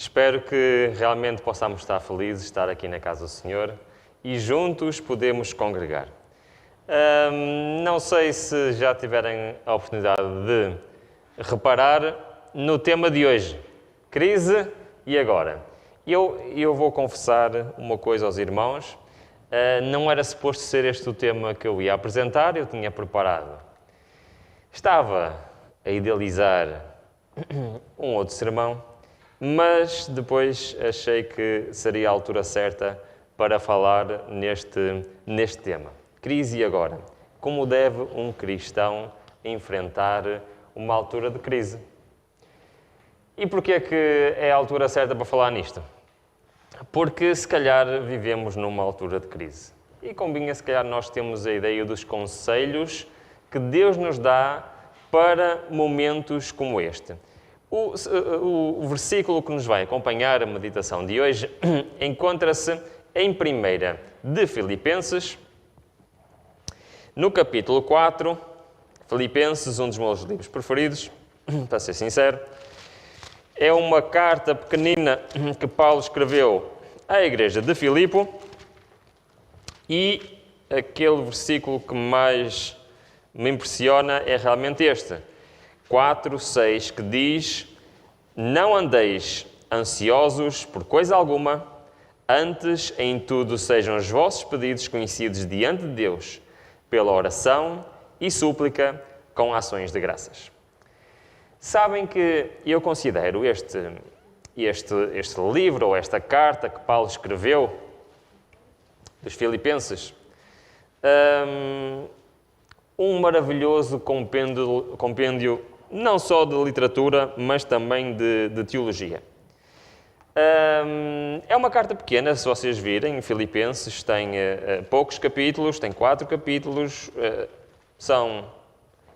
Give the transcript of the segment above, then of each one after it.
Espero que realmente possamos estar felizes de estar aqui na casa do Senhor e juntos podemos congregar. Não sei se já tiverem a oportunidade de reparar no tema de hoje, crise e agora. Eu vou confessar uma coisa aos irmãos, não era suposto ser este o tema que eu ia apresentar, eu tinha preparado. Estava a idealizar um outro sermão, mas depois achei que seria a altura certa para falar neste tema. Crise e agora. Como deve um cristão enfrentar uma altura de crise? E porquê é que é a altura certa para falar nisto? Porque se calhar vivemos numa altura de crise. E convinha se calhar nós temos a ideia dos conselhos que Deus nos dá para momentos como este. O versículo que nos vai acompanhar a meditação de hoje encontra-se em 1 de Filipenses, no capítulo 4, Filipenses, um dos meus livros preferidos, para ser sincero. É uma carta pequenina que Paulo escreveu à igreja de Filipo e aquele versículo que mais me impressiona é realmente este. 4:6, que diz: não andeis ansiosos por coisa alguma, antes em tudo sejam os vossos pedidos conhecidos diante de Deus, pela oração e súplica com ações de graças. Sabem que eu considero este livro, ou esta carta que Paulo escreveu dos Filipenses, um maravilhoso compêndio não só de literatura, mas também de teologia. É uma carta pequena, se vocês virem, Filipenses tem poucos capítulos, tem 4 capítulos, são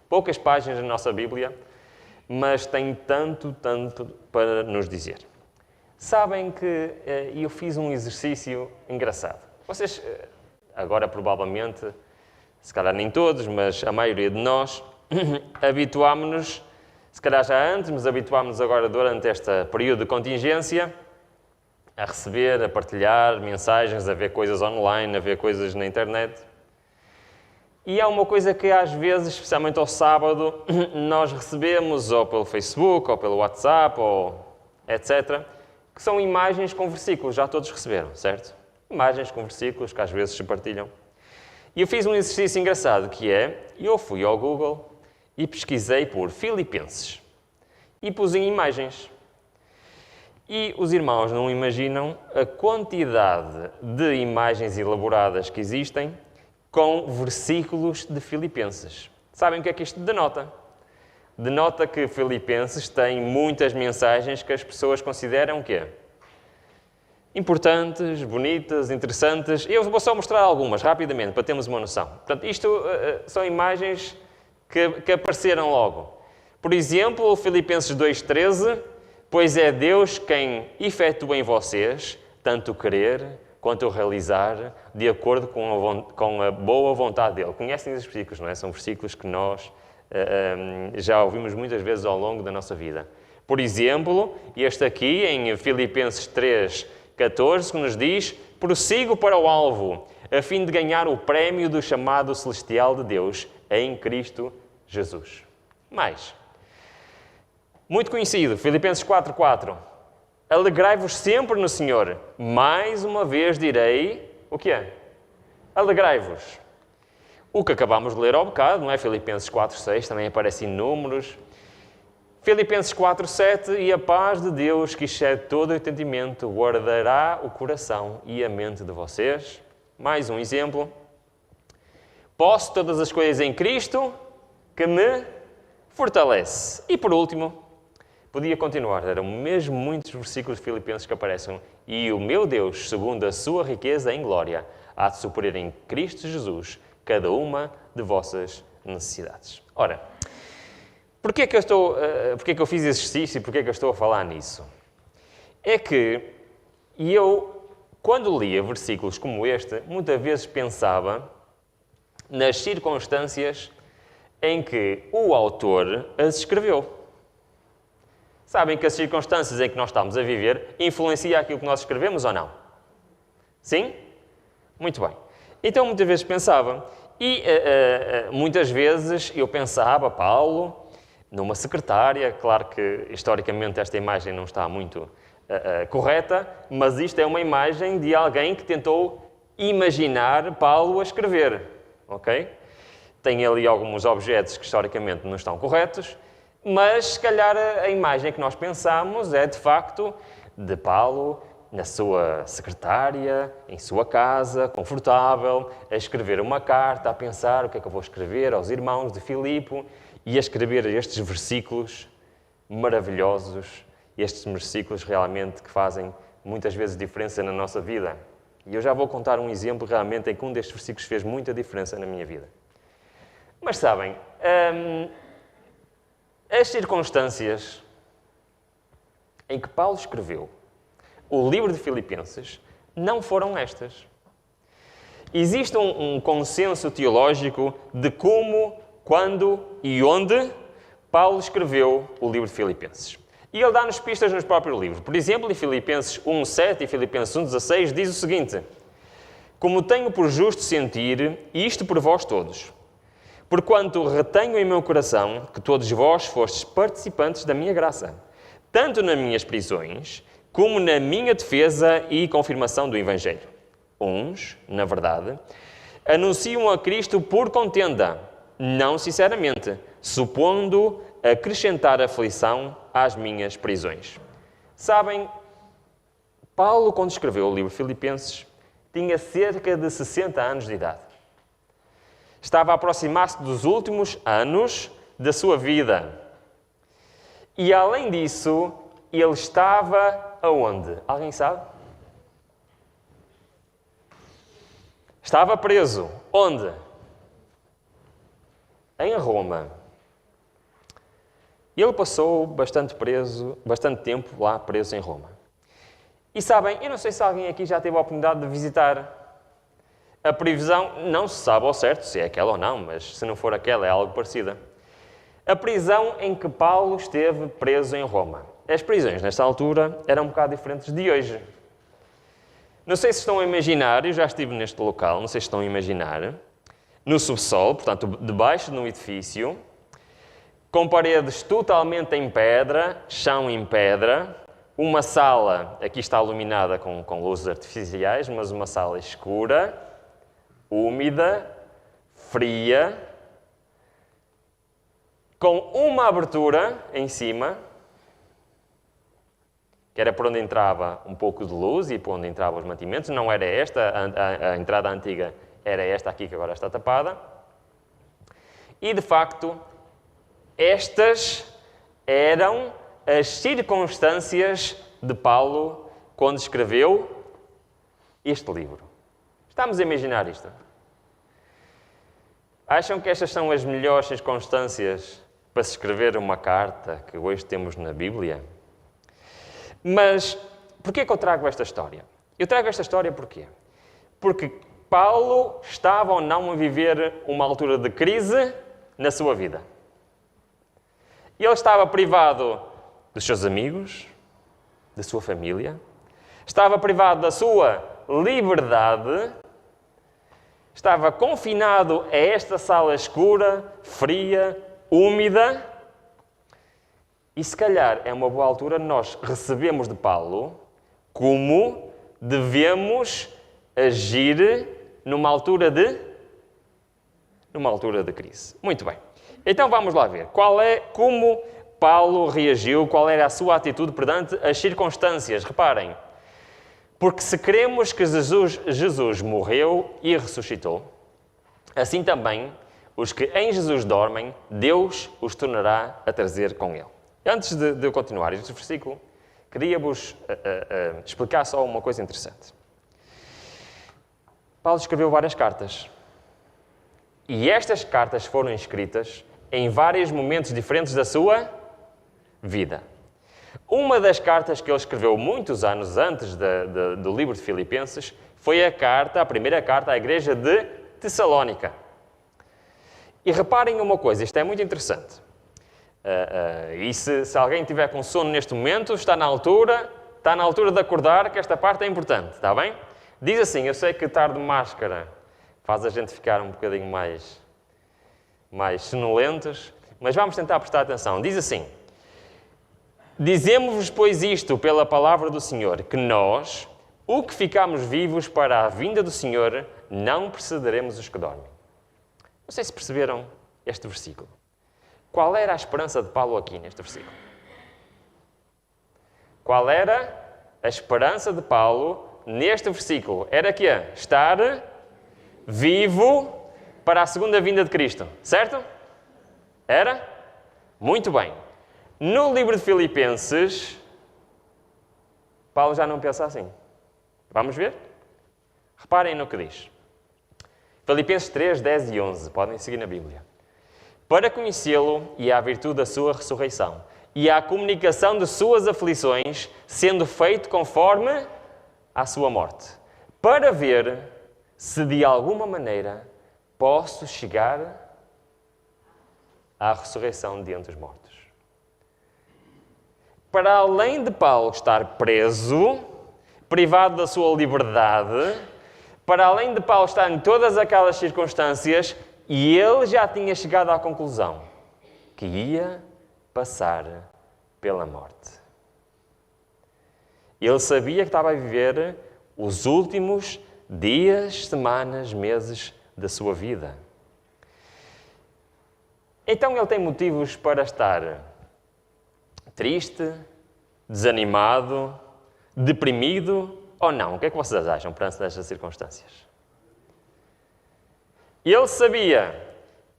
poucas páginas na nossa Bíblia, mas tem tanto para nos dizer. Sabem que eu fiz um exercício engraçado. Vocês, agora provavelmente, se calhar nem todos, mas a maioria de nós, habituámos-nos, se calhar já antes, mas habituámos-nos agora durante este período de contingência, a receber, a partilhar mensagens, a ver coisas online, a ver coisas na internet. E há uma coisa que às vezes, especialmente ao sábado, nós recebemos ou pelo Facebook, ou pelo WhatsApp, ou etc., que são imagens com versículos, já todos receberam, certo? Imagens com versículos que às vezes se partilham. E eu fiz um exercício engraçado, que é, eu fui ao Google e pesquisei por Filipenses e pus em imagens. E os irmãos não imaginam a quantidade de imagens elaboradas que existem com versículos de Filipenses. Sabem o que é que isto denota? Denota que Filipenses tem muitas mensagens que as pessoas consideram o quê? Importantes, bonitas, interessantes. Eu vou só mostrar algumas, rapidamente, para termos uma noção. Portanto, isto são imagens que apareceram logo. Por exemplo, Filipenses 2:13, pois é Deus quem efetua em vocês tanto o querer quanto o realizar, de acordo com a boa vontade dele. Conhecem esses versículos, não é? São versículos que nós já ouvimos muitas vezes ao longo da nossa vida. Por exemplo, este aqui, em Filipenses 3:14, que nos diz: prossigo para o alvo, a fim de ganhar o prémio do chamado celestial de Deus em Cristo Jesus. Mais. Muito conhecido, Filipenses 4:4. Alegrai-vos sempre no Senhor. Mais uma vez direi, o que é? Alegrai-vos. O que acabámos de ler ao bocado, não é? Filipenses 4:6, também aparece em números. Filipenses 4:7, e a paz de Deus, que excede todo o entendimento, guardará o coração e a mente de vocês. Mais um exemplo. Posso todas as coisas em Cristo, que me fortalece. E por último, podia continuar, eram mesmo muitos versículos de Filipenses que aparecem. E o meu Deus, segundo a sua riqueza em glória, há de suprir em Cristo Jesus cada uma de vossas necessidades. Ora, porquê que eu fiz esse exercício e porquê que eu estou a falar nisso? É que eu, quando lia versículos como este, muitas vezes pensava nas circunstâncias em que o autor as escreveu. Sabem que as circunstâncias em que nós estamos a viver influenciam aquilo que nós escrevemos ou não? Sim? Muito bem. Então, muitas vezes pensava, e muitas vezes eu pensava, Paulo, numa secretária, claro que historicamente esta imagem não está muito correta, mas isto é uma imagem de alguém que tentou imaginar Paulo a escrever, ok? Tem ali alguns objetos que historicamente não estão corretos, mas se calhar a imagem que nós pensamos é de facto de Paulo na sua secretária, em sua casa, confortável, a escrever uma carta, a pensar o que é que eu vou escrever aos irmãos de Filipe e a escrever estes versículos maravilhosos, estes versículos realmente que fazem muitas vezes diferença na nossa vida. E eu já vou contar um exemplo realmente em que um destes versículos fez muita diferença na minha vida. Mas sabem, as circunstâncias em que Paulo escreveu o livro de Filipenses não foram estas. Existe um consenso teológico de como, quando e onde Paulo escreveu o livro de Filipenses. E ele dá-nos pistas no próprio livro. Por exemplo, em Filipenses 1:7 e Filipenses 1:16 diz o seguinte: como tenho por justo sentir, isto por vós todos, porquanto retenho em meu coração que todos vós fostes participantes da minha graça, tanto nas minhas prisões, como na minha defesa e confirmação do Evangelho. Uns, na verdade, anunciam a Cristo por contenda, não sinceramente, supondo acrescentar aflição às minhas prisões. Sabem, Paulo, quando escreveu o livro de Filipenses, tinha cerca de 60 anos de idade. Estava a aproximar-se dos últimos anos da sua vida. E, além disso, ele estava aonde? Alguém sabe? Estava preso. Onde? Em Roma. Ele passou bastante tempo lá preso em Roma. E sabem, eu não sei se alguém aqui já teve a oportunidade de visitar a prisão, não se sabe ao certo se é aquela ou não, mas se não for aquela é algo parecida. A prisão em que Paulo esteve preso em Roma. As prisões, nesta altura, eram um bocado diferentes de hoje. Não sei se estão a imaginar, eu já estive neste local, não sei se estão a imaginar, no subsolo, portanto, debaixo de um edifício, com paredes totalmente em pedra, chão em pedra, uma sala, aqui está iluminada com luzes artificiais, mas uma sala escura, úmida, fria, com uma abertura em cima, que era por onde entrava um pouco de luz e por onde entravam os mantimentos. Não era esta, a entrada antiga era esta aqui, que agora está tapada. E, de facto, estas eram as circunstâncias de Paulo quando escreveu este livro. Estamos a imaginar isto? Acham que estas são as melhores circunstâncias para se escrever uma carta que hoje temos na Bíblia? Mas, porquê é que eu trago esta história? Eu trago esta história porquê? Porque Paulo estava ou não a viver uma altura de crise na sua vida. Ele estava privado dos seus amigos, da sua família, estava privado da sua liberdade, estava confinado a esta sala escura, fria, úmida. E se calhar é uma boa altura nós recebemos de Paulo como devemos agir numa altura de crise. Muito bem. Então vamos lá ver como Paulo reagiu, qual era a sua atitude perante as circunstâncias. Reparem, porque se cremos que Jesus morreu e ressuscitou, assim também os que em Jesus dormem, Deus os tornará a trazer com ele. Antes de eu continuar este versículo, queria-vos explicar só uma coisa interessante. Paulo escreveu várias cartas. E estas cartas foram escritas em vários momentos diferentes da sua vida. Uma das cartas que ele escreveu muitos anos antes do livro de Filipenses foi a primeira carta à igreja de Tessalónica. E reparem uma coisa, isto é muito interessante. E se alguém tiver com sono neste momento, está na altura de acordar, que esta parte é importante, está bem? Diz assim, eu sei que estar de máscara faz a gente ficar um bocadinho mais sonolentos, mas vamos tentar prestar atenção. Diz assim, dizemos-vos, pois, isto pela palavra do Senhor, que nós, o que ficamos vivos para a vinda do Senhor, não precederemos os que dormem. Não sei se perceberam este versículo. Qual era a esperança de Paulo aqui neste versículo? Qual era a esperança de Paulo neste versículo? Era que estar vivo para a segunda vinda de Cristo, certo? Era? Muito bem. No livro de Filipenses, Paulo já não pensa assim. Vamos ver? Reparem no que diz. Filipenses 3, 10 e 11. Podem seguir na Bíblia. Para conhecê-lo e à virtude da sua ressurreição, e à comunicação de suas aflições, sendo feito conforme à sua morte, para ver se de alguma maneira posso chegar à ressurreição de entre os mortos. Para além de Paulo estar preso, privado da sua liberdade, para além de Paulo estar em todas aquelas circunstâncias, e ele já tinha chegado à conclusão que ia passar pela morte. Ele sabia que estava a viver os últimos dias, semanas, meses da sua vida. Então ele tem motivos para estar triste, desanimado, deprimido ou não? O que é que vocês acham perante estas circunstâncias? Ele sabia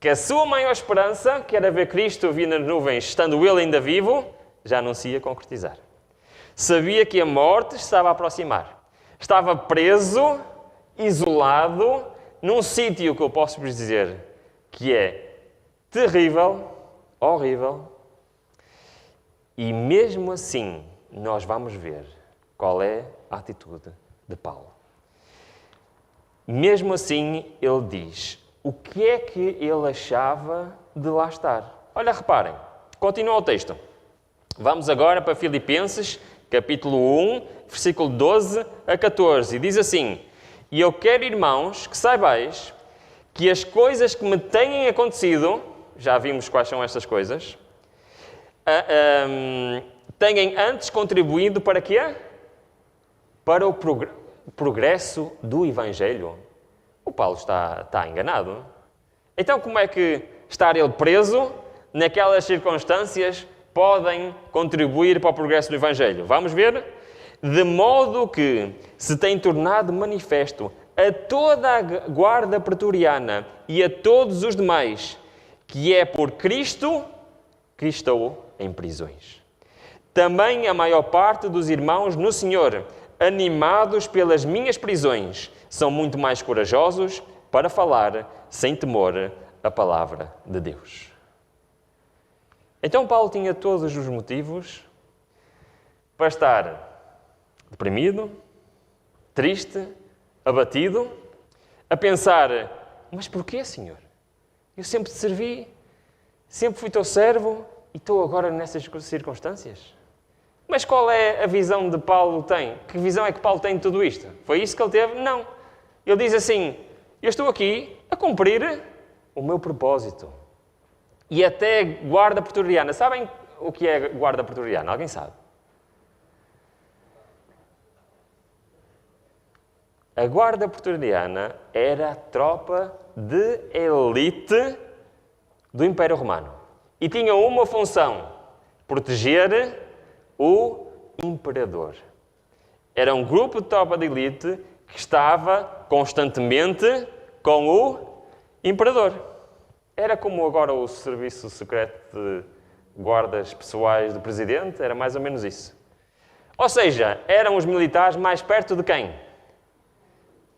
que a sua maior esperança, que era ver Cristo vir nas nuvens, estando ele ainda vivo, já não se ia concretizar. Sabia que a morte estava a aproximar. Estava preso, isolado, num sítio que eu posso vos dizer que é terrível, horrível. E mesmo assim, nós vamos ver qual é a atitude de Paulo. Mesmo assim, ele diz o que é que ele achava de lá estar. Olha, reparem, continua o texto. Vamos agora para Filipenses, capítulo 1, versículo 12 a 14. E diz assim, e eu quero, irmãos, que saibais que as coisas que me têm acontecido, já vimos quais são estas coisas, têm antes contribuído para quê? Para o progresso do Evangelho. O Paulo está enganado. Então, como é que estar ele preso naquelas circunstâncias podem contribuir para o progresso do Evangelho? Vamos ver? De modo que se tem tornado manifesto a toda a guarda pretoriana e a todos os demais que é por Cristo que estou em prisões. Também a maior parte dos irmãos no Senhor, animados pelas minhas prisões, são muito mais corajosos para falar sem temor a palavra de Deus. Então Paulo tinha todos os motivos para estar deprimido, triste, abatido, a pensar, mas porquê, Senhor? Eu sempre te servi, sempre fui teu servo e estou agora nessas circunstâncias. Mas qual é a visão de Paulo tem? Que visão é que Paulo tem de tudo isto? Foi isso que ele teve? Não. Ele diz assim, eu estou aqui a cumprir o meu propósito. E até guarda pretoriana. Sabem o que é guarda pretoriana? Alguém sabe? A guarda pretoriana era a tropa de elite do Império Romano. E tinha uma função, proteger o imperador. Era um grupo de tropa de elite que estava constantemente com o imperador. Era como agora o serviço secreto de guardas pessoais do presidente, era mais ou menos isso. Ou seja, eram os militares mais perto de quem?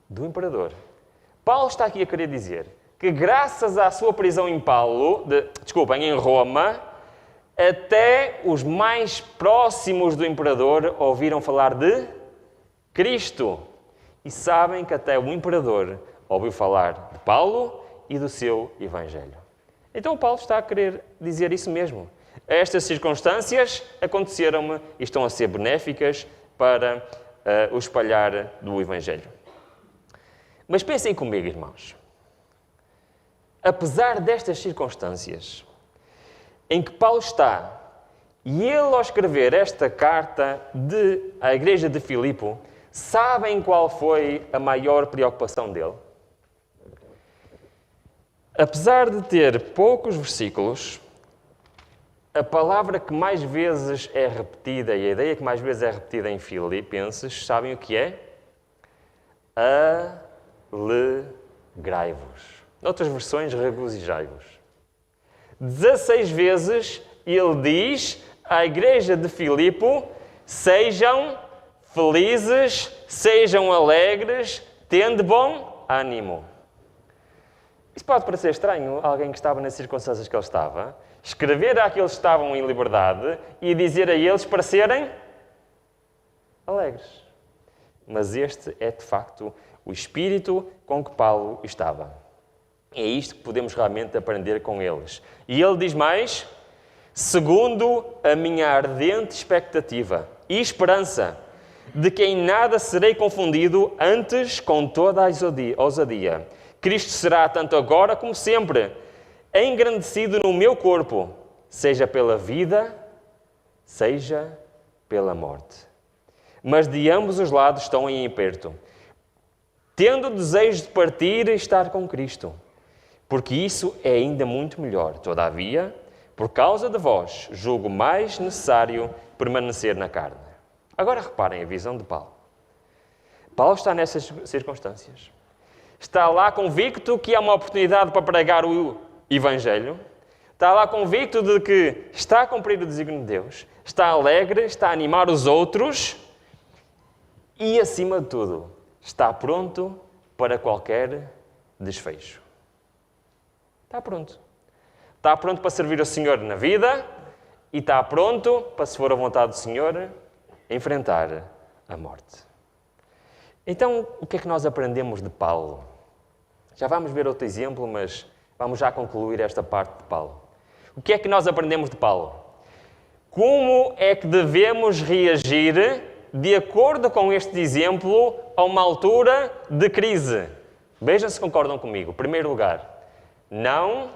Do imperador. Paulo está aqui a querer dizer que graças à sua prisão em em Roma, até os mais próximos do imperador ouviram falar de Cristo. E sabem que até o imperador ouviu falar de Paulo e do seu Evangelho. Então Paulo está a querer dizer isso mesmo. Estas circunstâncias aconteceram-me e estão a ser benéficas para o espalhar do Evangelho. Mas pensem comigo, irmãos. Apesar destas circunstâncias em que Paulo está, e ele, ao escrever esta carta à igreja de Filipe, sabem qual foi a maior preocupação dele? Apesar de ter poucos versículos, a palavra que mais vezes é repetida e a ideia que mais vezes é repetida em Filipenses, sabem o que é? Alegrai-vos. Noutras versões, regozijai-vos. 16 vezes ele diz à igreja de Filipe: sejam felizes, sejam alegres, tende bom ânimo. Isso pode parecer estranho, alguém que estava nas circunstâncias que ele estava, escrever àqueles que estavam em liberdade e dizer a eles para serem alegres. Mas este é, de facto, o espírito com que Paulo estava. É isto que podemos realmente aprender com eles. E ele diz mais: segundo a minha ardente expectativa e esperança, de que em nada serei confundido, antes com toda a ousadia. Cristo será, tanto agora como sempre, engrandecido no meu corpo, seja pela vida, seja pela morte. Mas de ambos os lados estão em aperto, tendo o desejo de partir e estar com Cristo, porque isso é ainda muito melhor. Todavia, por causa de vós, julgo mais necessário permanecer na carne. Agora reparem a visão de Paulo. Paulo está nessas circunstâncias. Está lá convicto que há uma oportunidade para pregar o Evangelho. Está lá convicto de que está a cumprir o desígnio de Deus. Está alegre, está a animar os outros. E, acima de tudo, está pronto para qualquer desfecho. Está pronto. Está pronto para servir o Senhor na vida e está pronto para, se for a vontade do Senhor, enfrentar a morte. Então, o que é que nós aprendemos de Paulo? Já vamos ver outro exemplo, mas vamos já concluir esta parte de Paulo. O que é que nós aprendemos de Paulo? Como é que devemos reagir de acordo com este exemplo a uma altura de crise? Vejam se concordam comigo. Em primeiro lugar, não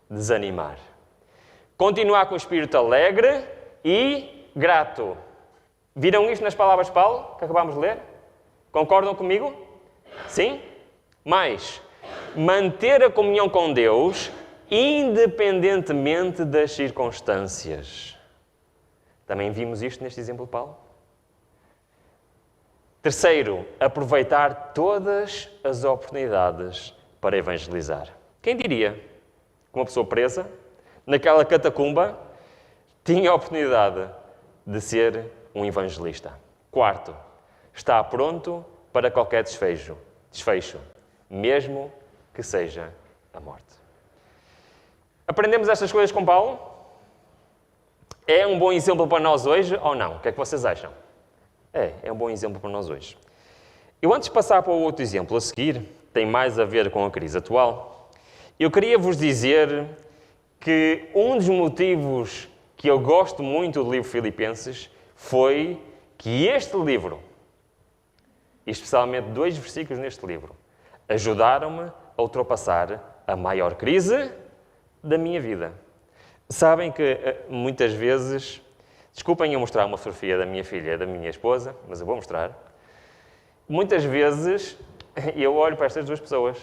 desanimar. Continuar com o espírito alegre e grato. Viram isto nas palavras de Paulo, que acabámos de ler? Concordam comigo? Sim? Mais, manter a comunhão com Deus independentemente das circunstâncias. Também vimos isto neste exemplo de Paulo. Terceiro, aproveitar todas as oportunidades para evangelizar. Quem diria que uma pessoa presa naquela catacumba tinha a oportunidade de ser um evangelista? Quarto, está pronto para qualquer desfecho, mesmo que seja a morte. Aprendemos estas coisas com Paulo? É um bom exemplo para nós hoje ou não? O que é que vocês acham? É um bom exemplo para nós hoje. Eu, antes de passar para o outro exemplo a seguir, tem mais a ver com a crise atual, eu queria vos dizer que um dos motivos que eu gosto muito do livro Filipenses foi que este livro, e especialmente 2 versículos neste livro, ajudaram-me a ultrapassar a maior crise da minha vida. Sabem que muitas vezes, desculpem eu mostrar uma fotografia da minha filha e da minha esposa, mas eu vou mostrar. Muitas vezes eu olho para estas 2 pessoas,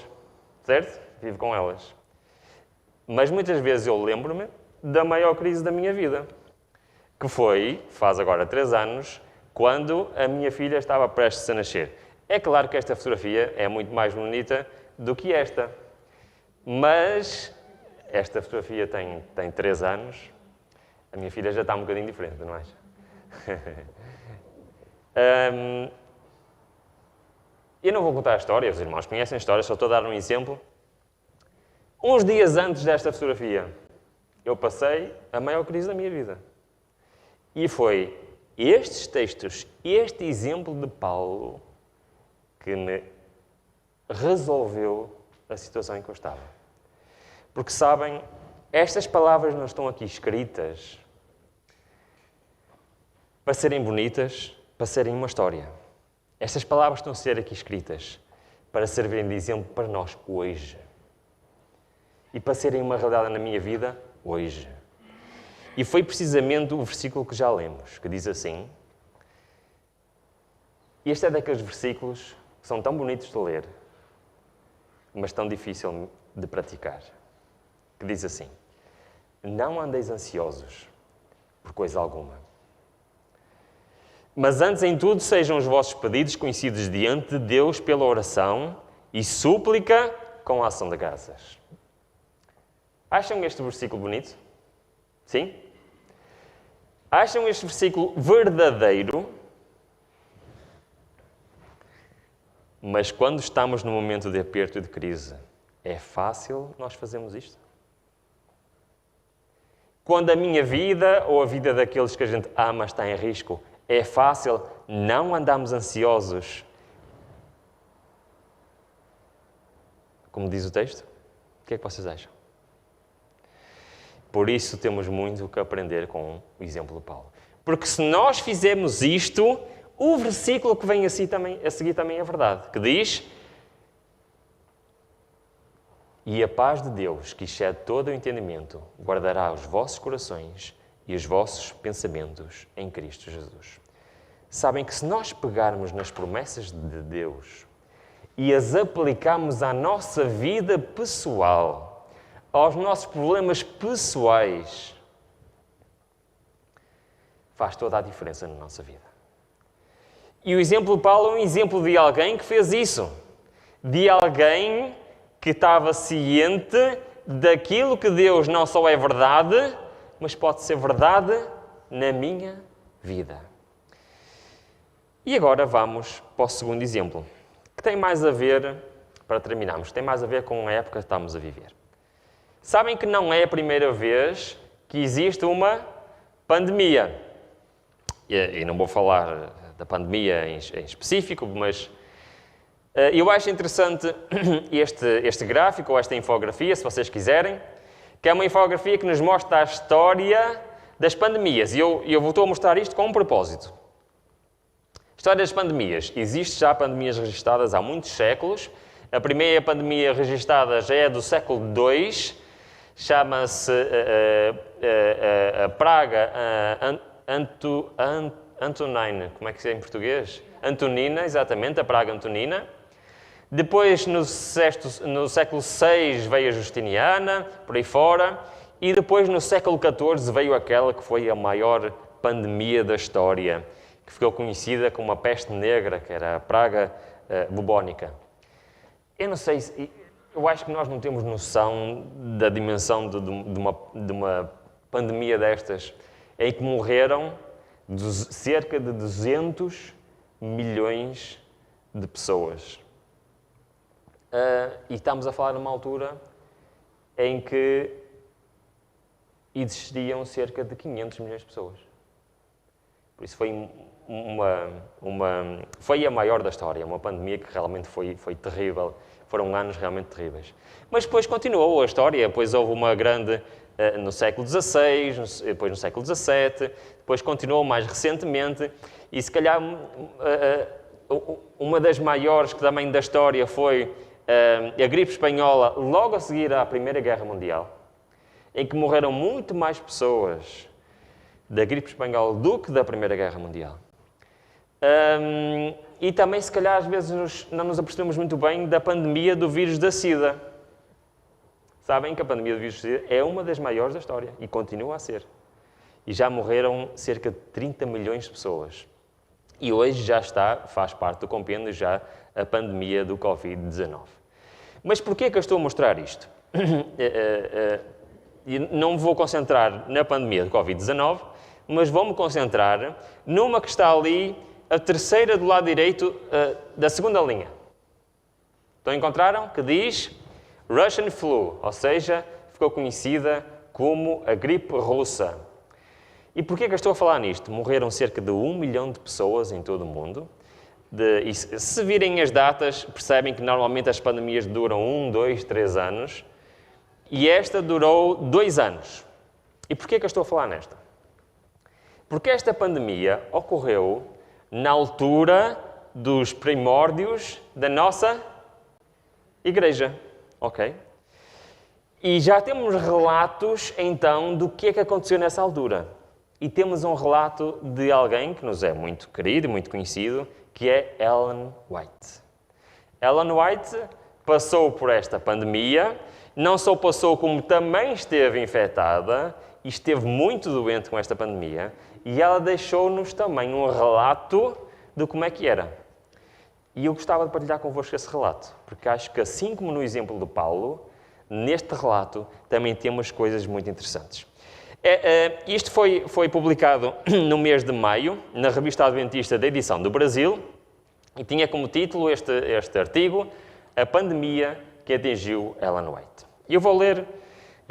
certo? Vivo com elas. Mas muitas vezes eu lembro-me da maior crise da minha vida, que foi, faz agora 3 anos, quando a minha filha estava prestes a nascer. É claro que esta fotografia é muito mais bonita do que esta, mas esta fotografia tem 3 anos, a minha filha já está um bocadinho diferente, não acha? Eu não vou contar a história, os irmãos conhecem a história, só estou a dar um exemplo. Uns dias antes desta fotografia, eu passei a maior crise da minha vida. E foi estes textos, este exemplo de Paulo, que me resolveu a situação em que eu estava. Porque sabem, estas palavras não estão aqui escritas para serem bonitas, para serem uma história. Estas palavras estão a ser aqui escritas para servirem de exemplo para nós hoje. E para serem uma realidade na minha vida hoje. E foi precisamente o versículo que já lemos, que diz assim. Este é daqueles versículos que são tão bonitos de ler, mas tão difícil de praticar. Que diz assim: não andeis ansiosos por coisa alguma. Mas antes em tudo sejam os vossos pedidos conhecidos diante de Deus pela oração e súplica com a ação de graças. Acham este versículo bonito? Sim? Acham este versículo verdadeiro? Mas quando estamos num momento de aperto e de crise, é fácil nós fazermos isto? Quando a minha vida ou a vida daqueles que a gente ama está em risco, é fácil não andarmos ansiosos? Como diz o texto? O que é que vocês acham? Por isso temos muito que aprender com o exemplo de Paulo. Porque se nós fizermos isto, o versículo que vem a seguir também é verdade, que diz: e a paz de Deus, que excede todo o entendimento, guardará os vossos corações e os vossos pensamentos em Cristo Jesus. Sabem que se nós pegarmos nas promessas de Deus e as aplicarmos à nossa vida pessoal, aos nossos problemas pessoais, faz toda a diferença na nossa vida. E o exemplo de Paulo é um exemplo de alguém que fez isso. De alguém que estava ciente daquilo que Deus não só é verdade, mas pode ser verdade na minha vida. E agora vamos para o segundo exemplo, que tem mais a ver, para terminarmos, tem mais a ver com a época que estamos a viver. Sabem que não é a primeira vez que existe uma pandemia. E não vou falar da pandemia em específico, mas eu acho interessante este gráfico, ou esta infografia, se vocês quiserem, que é uma infografia que nos mostra a história das pandemias. E eu estou a mostrar isto com um propósito. História das pandemias. Existem já pandemias registadas há muitos séculos. A primeira pandemia registada já é do século II, chama-se a praga Antonina. Como é que é em português? Antonina, exatamente, a praga Antonina. Depois, no século VI, veio a Justiniana, por aí fora. E depois, no século XIV, veio aquela que foi a maior pandemia da história, que ficou conhecida como a peste negra, que era a praga bubónica. Eu não sei se... Eu acho que nós não temos noção da dimensão de uma pandemia destas, em que morreram cerca de 200 milhões de pessoas. E estamos a falar numa altura em que existiam cerca de 500 milhões de pessoas. Por isso foi a maior da história, uma pandemia que realmente foi terrível. Foram anos realmente terríveis. Mas depois continuou a história, depois houve uma grande no século XVI, depois no século XVII, depois continuou mais recentemente, e se calhar uma das maiores que também da história foi a gripe espanhola, logo a seguir à Primeira Guerra Mundial, em que morreram muito mais pessoas da gripe espanhola do que da Primeira Guerra Mundial. E também, se calhar, às vezes não nos apercebemos muito bem da pandemia do vírus da SIDA. Sabem que a pandemia do vírus da SIDA é uma das maiores da história e continua a ser. E já morreram cerca de 30 milhões de pessoas. E hoje já faz parte do compêndio já a pandemia do Covid-19. Mas porquê que eu estou a mostrar isto? Não me vou concentrar na pandemia do Covid-19, mas vou-me concentrar numa que está ali, a terceira do lado direito da segunda linha. Então encontraram? Que diz Russian Flu, ou seja, ficou conhecida como a gripe russa. E porquê que eu estou a falar nisto? Morreram cerca de 1 milhão de pessoas em todo o mundo. E se virem as datas, percebem que normalmente as pandemias duram 1, 2, 3 anos. e esta durou 2 anos. E porquê que eu estou a falar nesta? Porque esta pandemia ocorreu na altura dos primórdios da nossa igreja, ok? E já temos relatos, então, do que é que aconteceu nessa altura. E temos um relato de alguém que nos é muito querido, muito conhecido, que é Ellen White. Ellen White passou por esta pandemia, não só passou, como também esteve infectada e esteve muito doente com esta pandemia, e ela deixou-nos também um relato de como é que era. E eu gostava de partilhar convosco esse relato, porque acho que, assim como no exemplo do Paulo, neste relato também temos coisas muito interessantes. Isto foi publicado no mês de maio, na Revista Adventista da edição do Brasil, e tinha como título este artigo, A Pandemia que atingiu Ellen White. E eu vou ler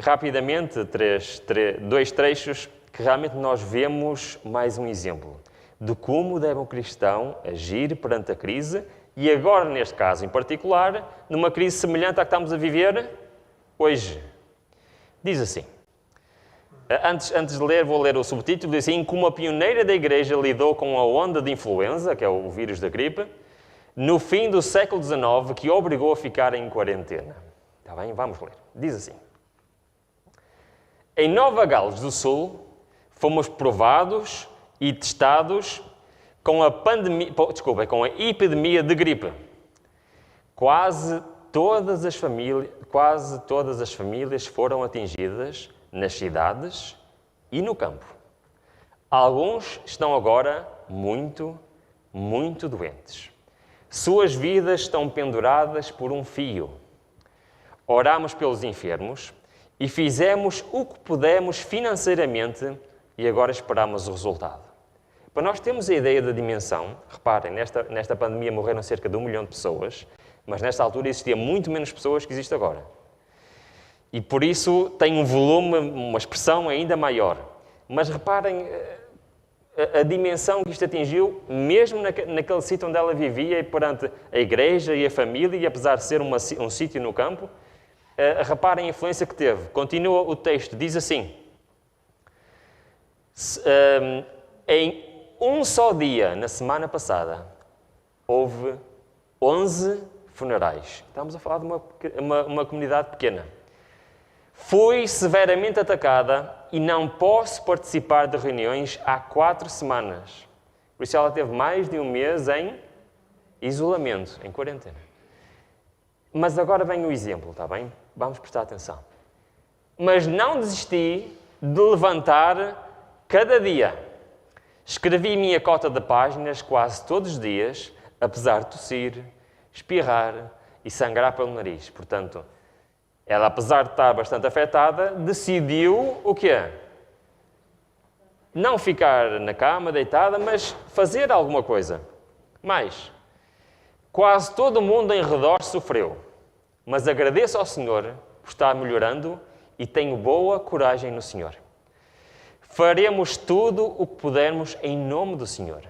rapidamente 2 trechos que realmente nós vemos mais um exemplo de como deve um cristão agir perante a crise, e agora, neste caso em particular, numa crise semelhante à que estamos a viver hoje. Diz assim, antes de ler, vou ler o subtítulo, diz assim: como a pioneira da Igreja lidou com a onda de influenza, que é o vírus da gripe, no fim do século XIX, que obrigou a ficar em quarentena. Está bem? Vamos ler. Diz assim: em Nova Gales do Sul, fomos provados e testados com a epidemia de gripe. Quase todas as famílias foram atingidas nas cidades e no campo. Alguns estão agora muito, muito doentes. Suas vidas estão penduradas por um fio. Oramos pelos enfermos e fizemos o que pudemos financeiramente e agora esperamos o resultado. Para nós termos a ideia da dimensão, reparem, nesta pandemia morreram cerca de 1 milhão de pessoas, mas nesta altura existia muito menos pessoas que existe agora. E por isso tem um volume, uma expressão ainda maior. Mas reparem a dimensão que isto atingiu, mesmo naquele sítio onde ela vivia, e perante a igreja e a família, e apesar de ser um sítio no campo, reparem a influência que teve. Continua o texto, diz assim: em um só dia, na semana passada, houve 11 funerais. Estamos a falar de uma comunidade pequena. Fui severamente atacada e não posso participar de reuniões há 4 semanas. Por isso ela teve mais de 1 mês em isolamento, em quarentena. Mas agora vem o exemplo, está bem? Vamos prestar atenção. Mas não desisti de levantar cada dia. Escrevi minha cota de páginas quase todos os dias, apesar de tossir, espirrar e sangrar pelo nariz. Portanto, ela, apesar de estar bastante afetada, decidiu o quê? Não ficar na cama, deitada, mas fazer alguma coisa. Mais, quase todo mundo em redor sofreu, mas agradeço ao Senhor por estar melhorando e tenho boa coragem no Senhor. Faremos tudo o que pudermos em nome do Senhor.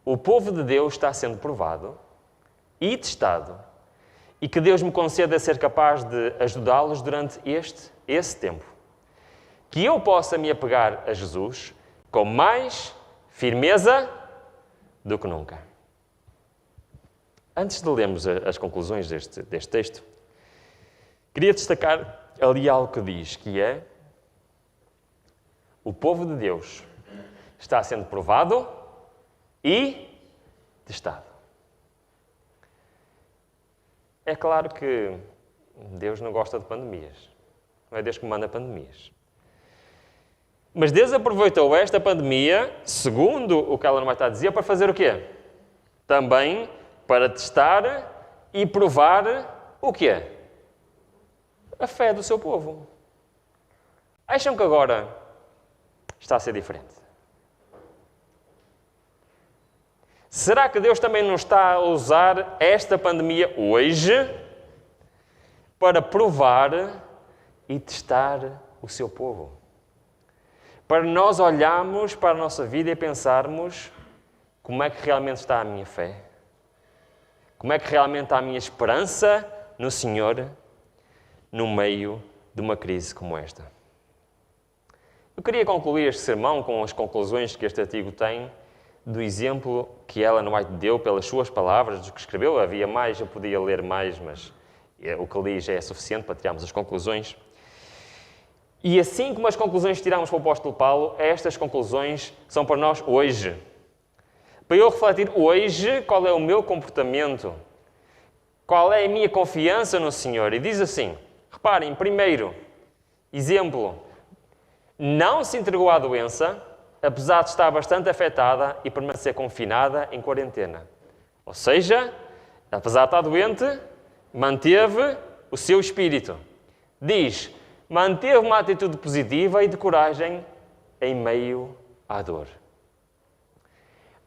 O povo de Deus está sendo provado e testado, e que Deus me conceda ser capaz de ajudá-los durante esse tempo. Que eu possa me apegar a Jesus com mais firmeza do que nunca. Antes de lermos as conclusões deste texto, queria destacar ali algo que diz, que é: o povo de Deus está sendo provado e testado. É claro que Deus não gosta de pandemias. Não é Deus que manda pandemias. Mas Deus aproveitou esta pandemia, segundo o que Ellen White dizia, para fazer o quê? Também para testar e provar o quê? A fé do seu povo. Acham que agora está a ser diferente? Será que Deus também não está a usar esta pandemia hoje para provar e testar o seu povo? Para nós olharmos para a nossa vida e pensarmos: como é que realmente está a minha fé? Como é que realmente está a minha esperança no Senhor no meio de uma crise como esta. Eu queria concluir este sermão com as conclusões que este artigo tem do exemplo que Ellen White deu pelas suas palavras, do que escreveu. Havia mais, eu podia ler mais, mas o que li já é suficiente para tirarmos as conclusões. E assim como as conclusões que tiramos para o apóstolo Paulo, estas conclusões são para nós hoje. Para eu refletir hoje qual é o meu comportamento, qual é a minha confiança no Senhor. E diz assim, reparem, primeiro, exemplo, não se entregou à doença, apesar de estar bastante afetada e permanecer confinada em quarentena. Ou seja, apesar de estar doente, manteve o seu espírito. Diz, manteve uma atitude positiva e de coragem em meio à dor.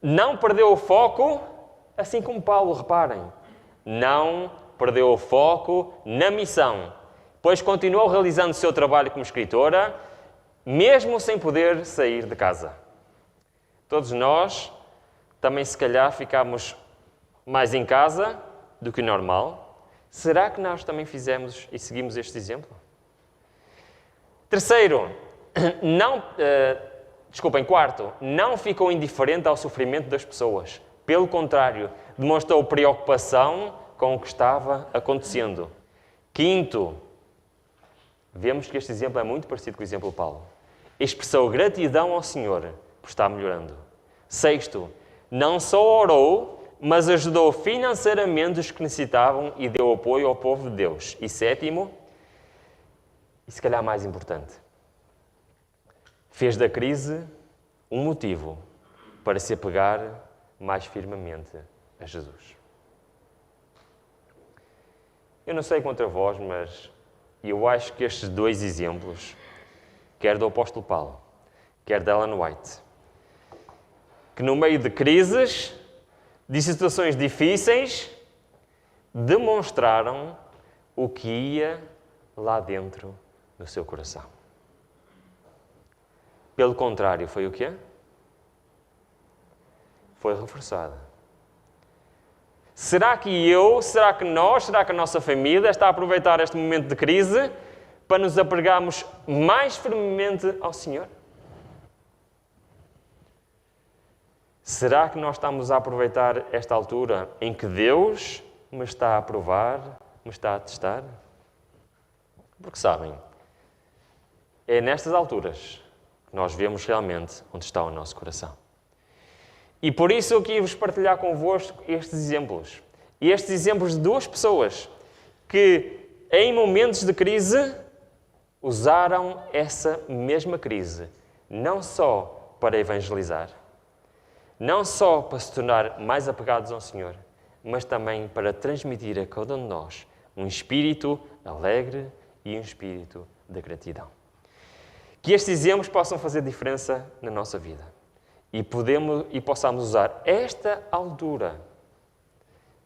Não perdeu o foco, assim como Paulo, reparem. Não perdeu o foco na missão, pois continuou realizando o seu trabalho como escritora, mesmo sem poder sair de casa. Todos nós, também se calhar, ficamos mais em casa do que o normal. Será que nós também fizemos e seguimos este exemplo? Terceiro, quarto, não ficou indiferente ao sofrimento das pessoas. Pelo contrário, demonstrou preocupação com o que estava acontecendo. Quinto, vemos que este exemplo é muito parecido com o exemplo de Paulo. Expressou gratidão ao Senhor por estar melhorando. Sexto, não só orou, mas ajudou financeiramente os que necessitavam e deu apoio ao povo de Deus. E sétimo, e se calhar mais importante, fez da crise um motivo para se apegar mais firmemente a Jesus. Eu não sei contra vós, mas eu acho que estes dois exemplos, quer do apóstolo Paulo, quer de Ellen White, que no meio de crises, de situações difíceis, demonstraram o que ia lá dentro do seu coração. Pelo contrário, foi o quê? Foi reforçada. Será que será que nós, será que a nossa família está a aproveitar este momento de crise para nos apegarmos mais firmemente ao Senhor? Será que nós estamos a aproveitar esta altura em que Deus me está a provar, me está a testar? Porque sabem, é nestas alturas que nós vemos realmente onde está o nosso coração. E por isso eu quis partilhar convosco estes exemplos. E estes exemplos de duas pessoas que, em momentos de crise, usaram essa mesma crise, não só para evangelizar, não só para se tornar mais apegados ao Senhor, mas também para transmitir a cada um de nós um espírito alegre e um espírito de gratidão. Que estes exemplos possam fazer diferença na nossa vida. E possamos usar esta altura,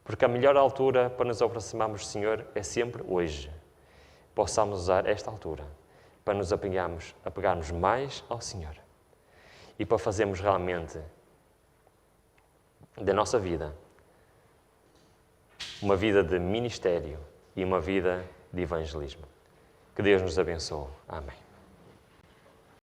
porque a melhor altura para nos aproximarmos do Senhor é sempre hoje. Possamos usar esta altura para nos apegarmos mais ao Senhor e para fazermos realmente da nossa vida uma vida de ministério e uma vida de evangelismo. Que Deus nos abençoe. Amém.